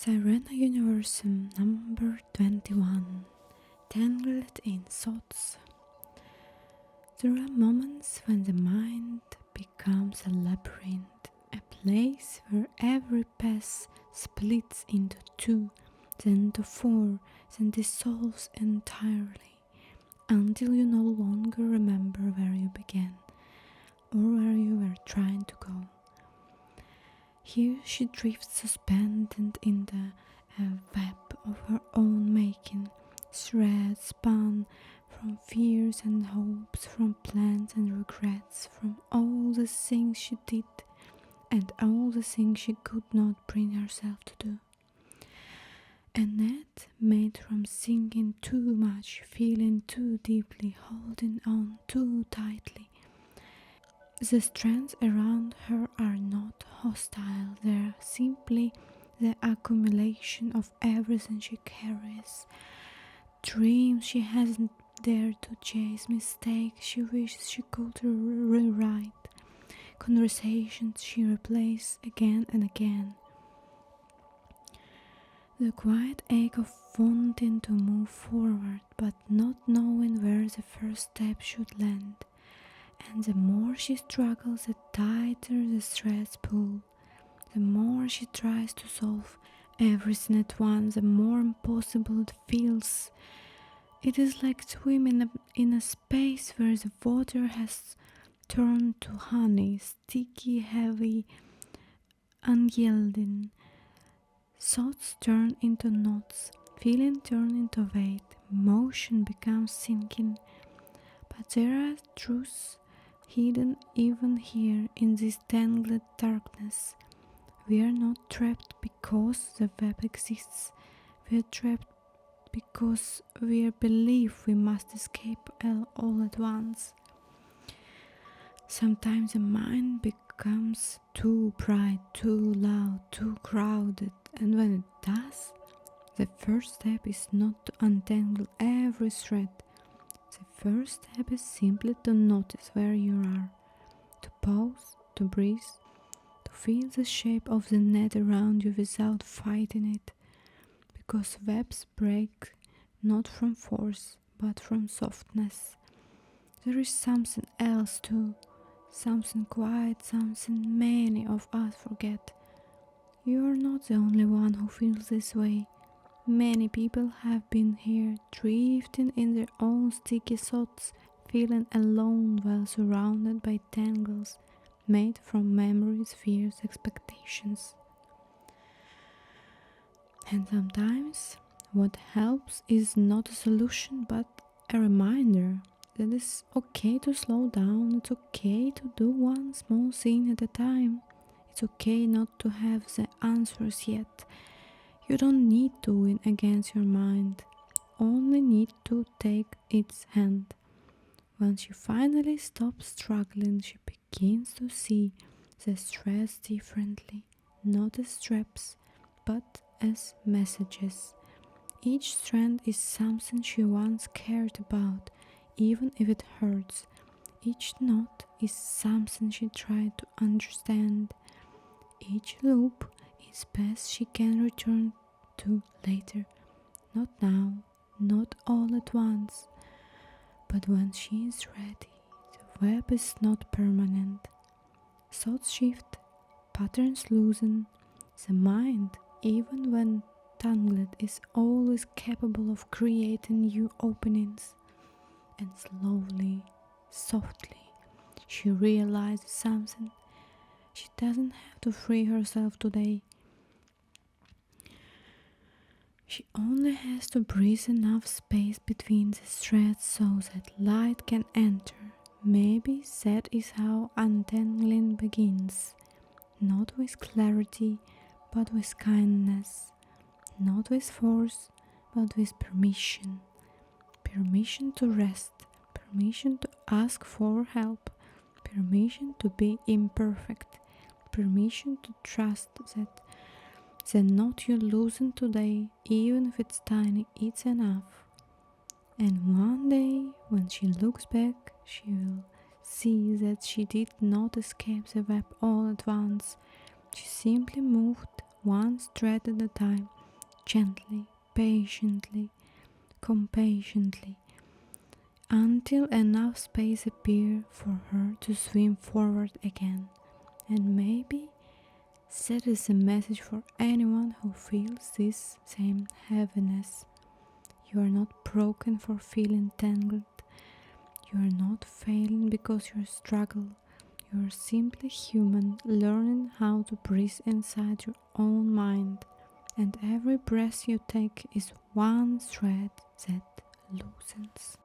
Sirena Universum number 21. Tangled in thoughts. There are moments when the mind becomes a labyrinth, a place where every path splits into two, then into four, then dissolves entirely, until you no longer remember where you began, or where you were trying to go. Here she drifts suspended in the web of her own making, threads spun from fears and hopes, from plans and regrets, from all the things she did and all the things she could not bring herself to do. A net made from thinking too much, feeling too deeply, holding on too tightly. The strands around her are not hostile, they're simply the accumulation of everything she carries. Dreams she hasn't dared to chase, mistakes she wishes she could rewrite, conversations she replays again and again. The quiet ache of wanting to move forward but not knowing where the first step should land. And the more she struggles, the tighter the threads pull. The more she tries to solve everything at once, the more impossible it feels. It is like swimming in a space where the water has turned to honey, sticky, heavy, unyielding. Thoughts turn into knots, feeling turn into weight, motion becomes sinking. But there are truths hidden even here in this tangled darkness. We are not trapped because the web exists. We are trapped because we believe we must escape all at once. Sometimes the mind becomes too bright, too loud, too crowded, and when it does, the first step is not to untangle every thread. The first step is simply to notice where you are, to pause, to breathe, to feel the shape of the net around you without fighting it, because webs break not from force, but from softness. There is something else too, something quiet, something many of us forget. You are not the only one who feels this way. Many people have been here, drifting in their own sticky thoughts, feeling alone while surrounded by tangles made from memories, fears, expectations. And sometimes what helps is not a solution but a reminder that it's okay to slow down, it's okay to do one small thing at a time, it's okay not to have the answers yet. You don't need to win against your mind, only need to take its hand. Once you finally stop struggling, she begins to see the threads differently, not as traps, but as messages. Each strand is something she once cared about, even if it hurts. Each knot is something she tried to understand. Each loop is path she can return to later. Not now, not all at once, but when she is ready. The web is not permanent. Thoughts shift, patterns loosen. The mind, even when tangled, is always capable of creating new openings. And slowly, softly, she realizes something. She doesn't have to free herself today. She only has to breathe enough space between the threads so that light can enter. Maybe that is how untangling begins. Not with clarity, but with kindness. Not with force, but with permission. Permission to rest, permission to ask for help, permission to be imperfect, permission to trust that the knot you loosen today, even if it's tiny, it's enough. And one day, when she looks back, she will see that she did not escape the web all at once. She simply moved one thread at a time, gently, patiently, compassionately, until enough space appears for her to swim forward again. And maybe that is a message for anyone who feels this same heaviness. You are not broken for feeling tangled. You are not failing because you struggle. You are simply human, learning how to breathe inside your own mind. And every breath you take is one thread that loosens.